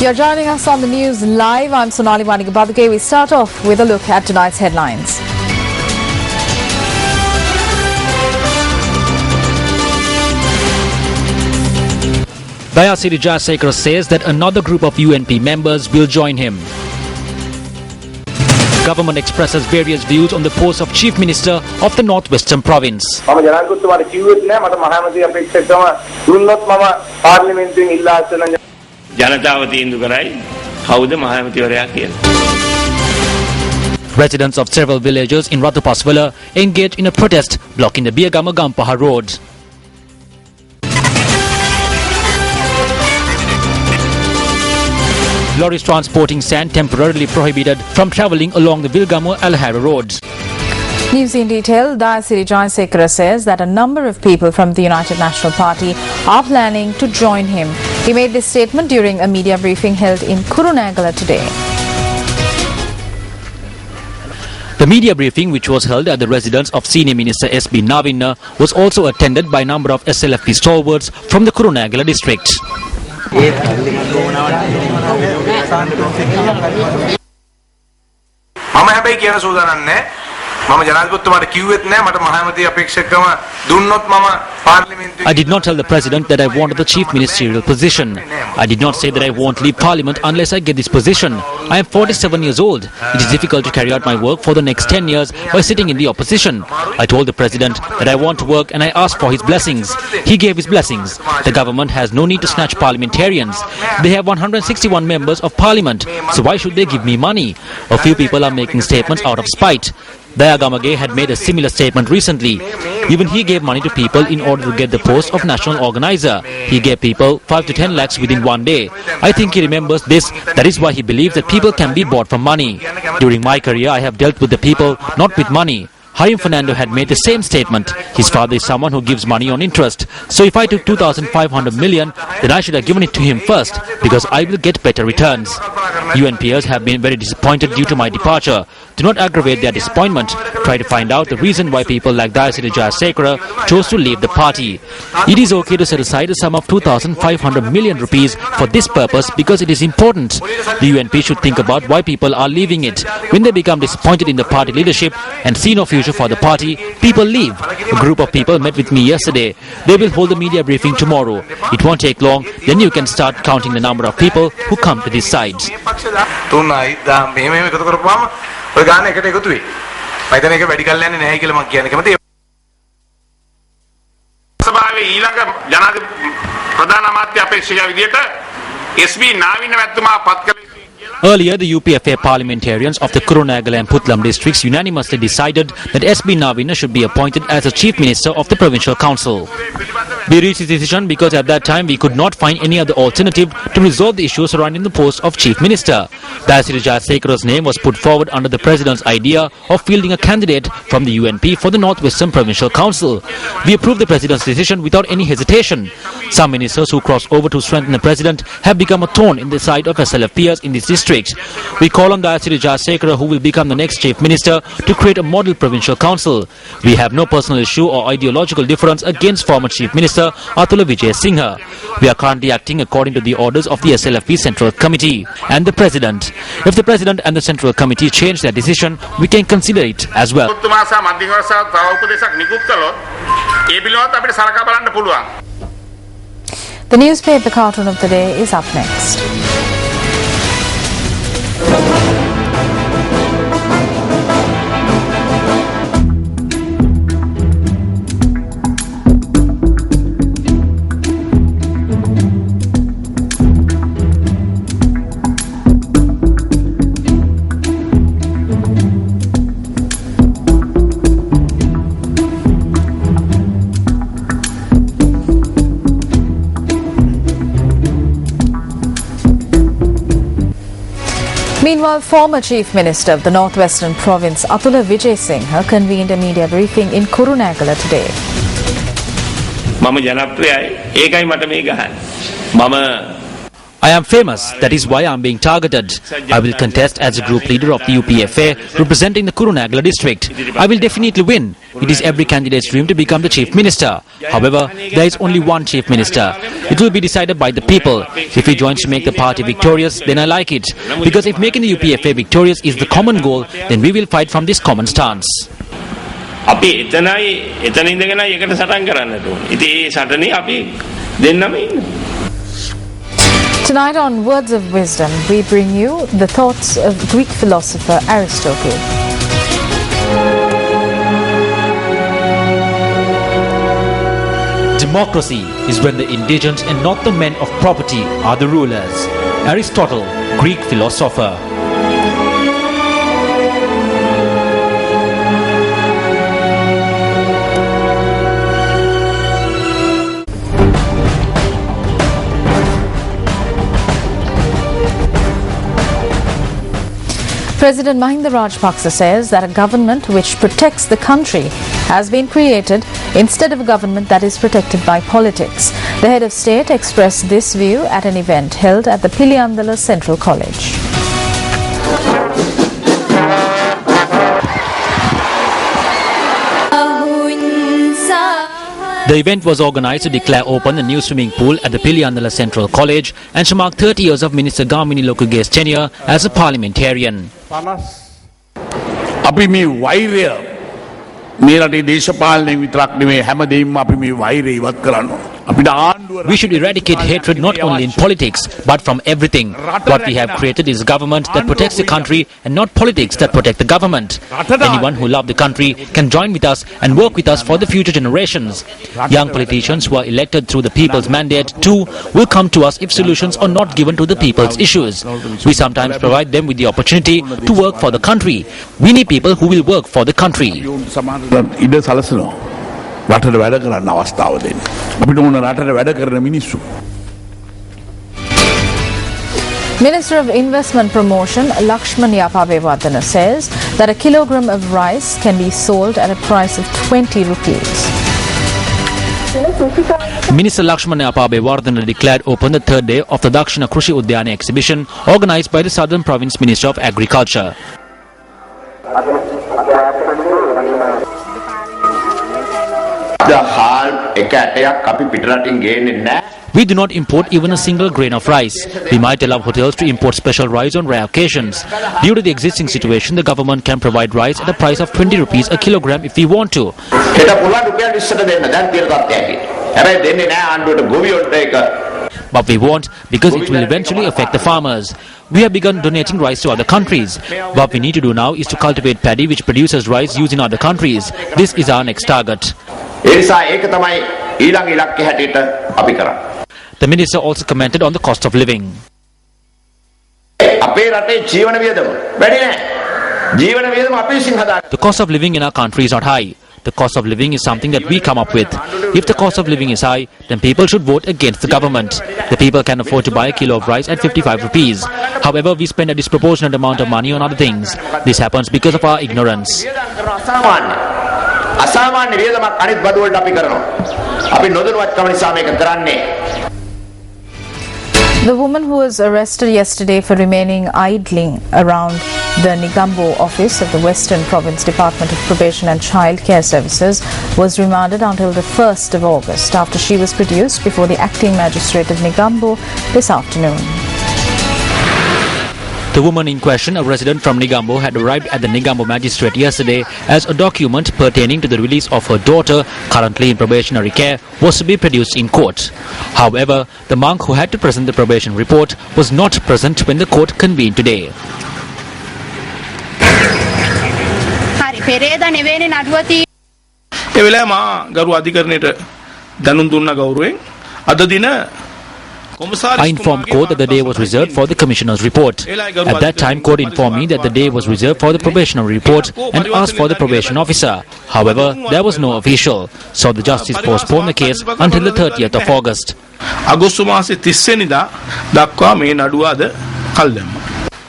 You're joining us on the news live. I'm Sonali Vanigabadake. We start off with a look at tonight's headlines. Dayasiri Jayasekara says that another group of UNP members will join him. Government expresses various views on the post of Chief Minister of the Northwestern Province. Residents of several villages in Ratupaswala engaged in a protest blocking the Biyagama Gampaha road. Lorries transporting sand temporarily prohibited from travelling along the Vilgamu-Alhara road. News in detail. Dayasiri Jayasekara says that a number of people from the United National Party are planning to join him. He made this statement during a media briefing held in Kurunegala today. The media briefing, which was held at the residence of Senior Minister S.B. Navinna, was also attended by a number of SLFP stalwarts from the Kurunegala district. I did not tell the President that I wanted the chief ministerial position. I did not say that I won't leave Parliament unless I get this position. I am 47 years old. It is difficult to carry out my work for the next 10 years by sitting in the opposition. I told the President that I want to work and I asked for his blessings. He gave his blessings. The government has no need to snatch parliamentarians. They have 161 members of Parliament, so why should they give me money? A few people are making statements out of spite. Dayagamage had made a similar statement recently. Even he gave money to people in order to get the post of national organizer. He gave people 5 to 10 lakhs within one day. I think he remembers this. That is why he believes that people can be bought for money. During my career, I have dealt with the people, not with money. Harim Fernando had made the same statement. His father is someone who gives money on interest. So if I took 2,500 million, then I should have given it to him first, because I will get better returns. UNPers have been very disappointed due to my departure. Do not aggravate their disappointment. Try to find out the reason why people like Dayasiri Jayasekara chose to leave the party. It is okay to set aside a sum of 2,500 million rupees for this purpose because it is important. The UNP should think about why people are leaving it. When they become disappointed in the party leadership and see no future for the party, people leave. A group of people met with me yesterday. They will hold a media briefing tomorrow. It won't take long. Then you can start counting the number of people who come to these sides. Earlier, the UPFA parliamentarians of the Kurunegala and Putlam districts unanimously decided that S.B. Navinna should be appointed as the Chief Minister of the Provincial Council. We reached this decision because at that time we could not find any other alternative to resolve the issues surrounding the post of Chief Minister. Dayasiri Jayasekara's name was put forward under the President's idea of fielding a candidate from the UNP for the Northwestern Provincial Council. We approved the President's decision without any hesitation. Some ministers who crossed over to strengthen the President have become a thorn in the side of SLFPers in this district. We call on Dayasiri Jayasekara, who will become the next Chief Minister, to create a model Provincial Council. We have no personal issue or ideological difference against former Chief Minister Atula Vijay Singha. We are currently acting according to the orders of the SLFP Central Committee and the President. If the President and the Central Committee change their decision, we can consider it as well. The newspaper cartoon of the day is up next. Meanwhile, former Chief Minister of the Northwestern Province Atula Vijay Singha convened a media briefing in Kurunegala today. I am famous, that is why I am being targeted. I will contest as a group leader of the UPFA representing the Kurunegala district. I will definitely win. It is every candidate's dream to become the Chief Minister. However, there is only one Chief Minister. It It will be decided by the people. If he joins to make the party victorious, then I like it. Because if making the UPFA victorious is the common goal, then we will fight from this common stance. අපි එතන ඉඳගෙන ඒකට සටන් කරන්නට ඕනේ. ඉතින් ඒ සටනේ අපි දෙන්නම ඉන්න. Tonight on Words of Wisdom, we bring you the thoughts of Greek philosopher Aristotle. Democracy is when the indigents and not the men of property are the rulers. Aristotle, Greek philosopher. President Mahinda Rajapaksa says that a government which protects the country has been created instead of a government that is protected by politics. The head of state expressed this view at an event held at the Piliyandala Central College. The event was organized to declare open a new swimming pool at the Piliyandala Central College and to mark 30 years of Minister Gamini Lokuge's tenure as a parliamentarian. අපි මේ වෛරය මේ රටේ දේශපාලනයෙන් විතරක් නෙමෙයි හැමදේම අපි මේ වෛරය ඉවත් කරන්න ඕන. අපිට ආණ්ඩුව We should eradicate hatred not only in politics but from everything. What we have created is a government that protects the country and not politics that protect the government. Anyone who loves the country can join with us and work with us for the future generations. Young politicians who are elected through the people's mandate too will come to us if solutions are not given to the people's issues. We sometimes provide them with the opportunity to work for the country. We need people who will work for the country. ඉඩ සලසනවා. රටට වැඩ කරන්න අවස්ථාව දෙන්න. අපිට ඕන රටට වැඩ කරන මිනිස්සු. Minister of Investment Promotion Lakshman Yapavewardena says that a kilogram of rice can be sold at a price of 20 rupees. Minister Lakshman Yapavewardena declared open the third day of the Dakshina Krushi Udyana exhibition organized by the Southern Province Ministry of Agriculture. We do not import even a single grain of rice. We might allow hotels to import special rice on rare occasions. Due to the existing situation, the government can provide rice at a price of 20 rupees a kilogram if we want to. But we won't because it will eventually affect the farmers. We have begun donating rice to other countries. What we need to do now is to cultivate paddy which produces rice used in other countries. This is our next target. The minister also commented on the cost of living. The cost of living in our country is not high. The cost of living is something that we come up with. If the cost of living is high, then people should vote against the government. The people can afford to buy a kilo of rice at 55 rupees. However, we spend a disproportionate amount of money on other things. This happens because of our ignorance. The woman who was arrested yesterday for remaining idling around the Negombo office of the Western Province Department of Probation and Child Care Services was remanded until the 1st of August after she was produced before the acting magistrate of Negombo this afternoon. The woman in question, a resident from Negombo, had arrived at the Negombo magistrate yesterday as a document pertaining to the release of her daughter, currently in probationary care, was to be produced in court. However, the monk who had to present the probation report was not present when the court convened today. I informed court that the day was reserved for the commissioner's report. At that time, court informed me that the day was reserved for the probationary report and asked for the probation officer. However, there was no official, so the justice postponed the case until the 30th of August.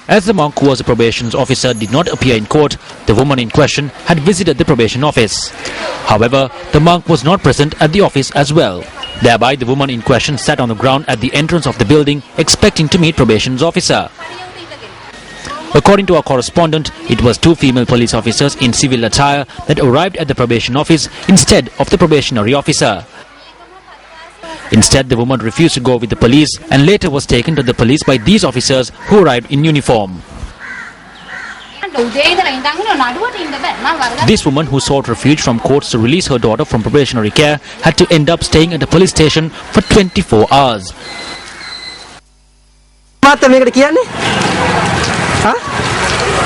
As the monk who was a probation officer did not appear in court, the woman in question had visited the probation office. However, the monk was not present at the office as well. Thereby, the woman in question sat on the ground at the entrance of the building, expecting to meet probation's officer. According to our correspondent, it was 2 female police officers in civil attire that arrived at the probation office instead of the probationary officer. Instead, the woman refused to go with the police and later was taken to the police by these officers who arrived in uniform. This woman, who sought refuge from courts to release her daughter from probationary care, had to end up staying at a police station for 24 hours.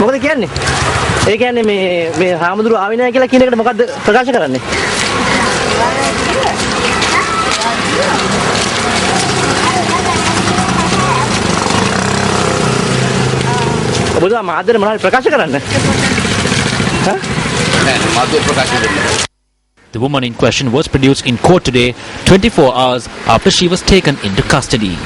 මොකද කියන්නේ? ඒ කියන්නේ මේ හාමුදුරුවෝ ආවේ නැහැ කියලා කියන එකට මොකද්ද ප්‍රකාශ කරන්නේ? ඔබතුමා මාධ්‍යට මොනවද ප්‍රකාශ කරන්න? The woman in question was produced in court today, 24 hours after she was taken into custody.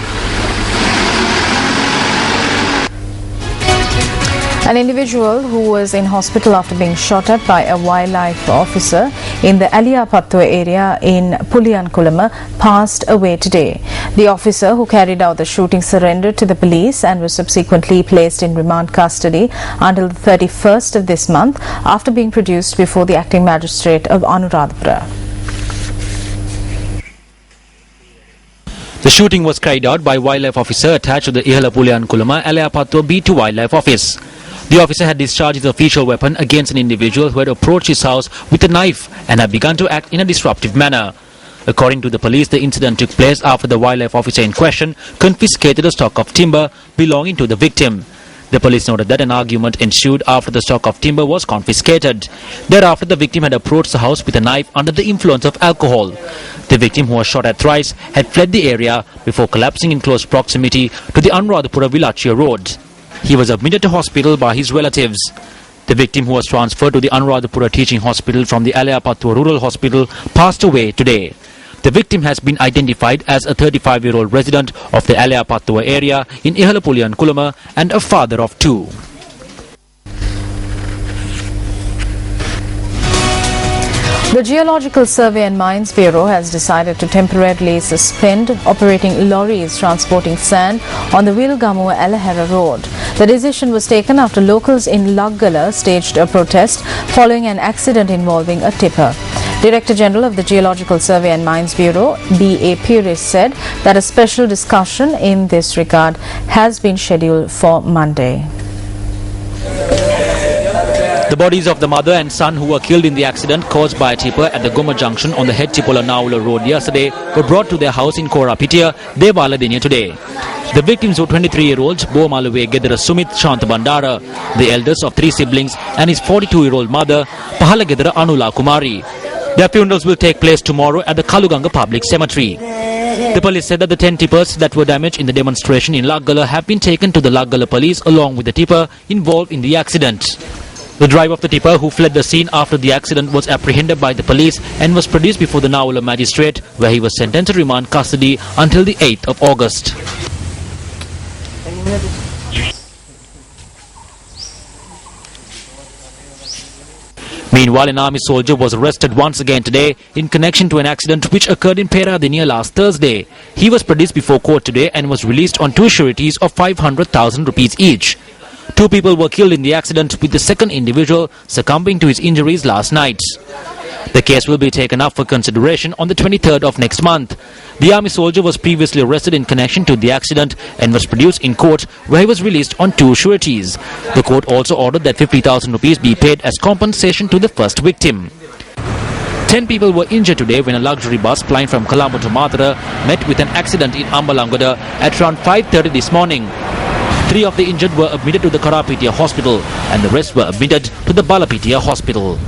An individual who was in hospital after being shot at by a wildlife officer in the Aliyapattuwa area in Puliyankulama passed away today. The officer who carried out the shooting surrendered to the police and was subsequently placed in remand custody until the 31st of this month after being produced before the acting magistrate of Anuradhapura. The shooting was carried out by wildlife officer attached to the Ihala Puliyankulama Aliyapattuwa B2 Wildlife Office. The officer had discharged his official weapon against an individual who had approached his house with a knife and had begun to act in a disruptive manner. According to the police, the incident took place after the wildlife officer in question confiscated a stock of timber belonging to the victim. The police noted that an argument ensued after the stock of timber was confiscated. Thereafter, the victim had approached the house with a knife under the influence of alcohol. The victim, who was shot at thrice, had fled the area before collapsing in close proximity to the Anuradhapura Vilachia road. He was admitted to hospital by his relatives. The victim, who was transferred to the Anuradhapura Teaching Hospital from the Aliyapattuwa Rural Hospital, passed away today. The victim has been identified as a 35-year-old resident of the Aliyapattuwa area in Ihala Puliyankulama and a father of two. The Geological Survey and Mines Bureau has decided to temporarily suspend operating lorries transporting sand on the Wilgamu-Alahera road. The decision was taken after locals in Laggala staged a protest following an accident involving a tipper. Director General of the Geological Survey and Mines Bureau, B.A. Puris, said that a special discussion in this regard has been scheduled for Monday. The bodies of the mother and son who were killed in the accident caused by a tipper at the Goma junction on the Head Tipola Naula road yesterday were brought to their house in Korapitia, Devaladeniya today. The victims were 23-year-olds Bomaluwe Gedara Sumit Shantabandara, the eldest of three siblings, and his 42-year-old mother, Pahala Gedara Anula Kumari. Their funerals will take place tomorrow at the Kaluganga Public Cemetery. The police said that the 10 tippers that were damaged in the demonstration in Laggala have been taken to the Laggala police along with the tipper involved in the accident. The driver of the tipper, who fled the scene after the accident, was apprehended by the police and was produced before the Naula magistrate, where he was sentenced to remand custody until the 8th of August. Meanwhile, an army soldier was arrested once again today in connection to an accident which occurred in Peradeniya last Thursday. He was produced before court today and was released on two sureties of 500,000 rupees each. Two people were killed in the accident, with the second individual succumbing to his injuries last night. The case will be taken up for consideration on the 23rd of next month. The army soldier was previously arrested in connection to the accident and was produced in court, where he was released on two sureties. The court also ordered that 50,000 rupees be paid as compensation to the first victim. 10 people were injured today when a luxury bus flying from Colombo to Mathura met with an accident in Ambalangada at around 5:30 this morning. 3 of the injured were admitted to the Korapitia hospital and the rest were admitted to the Balapitiya hospital.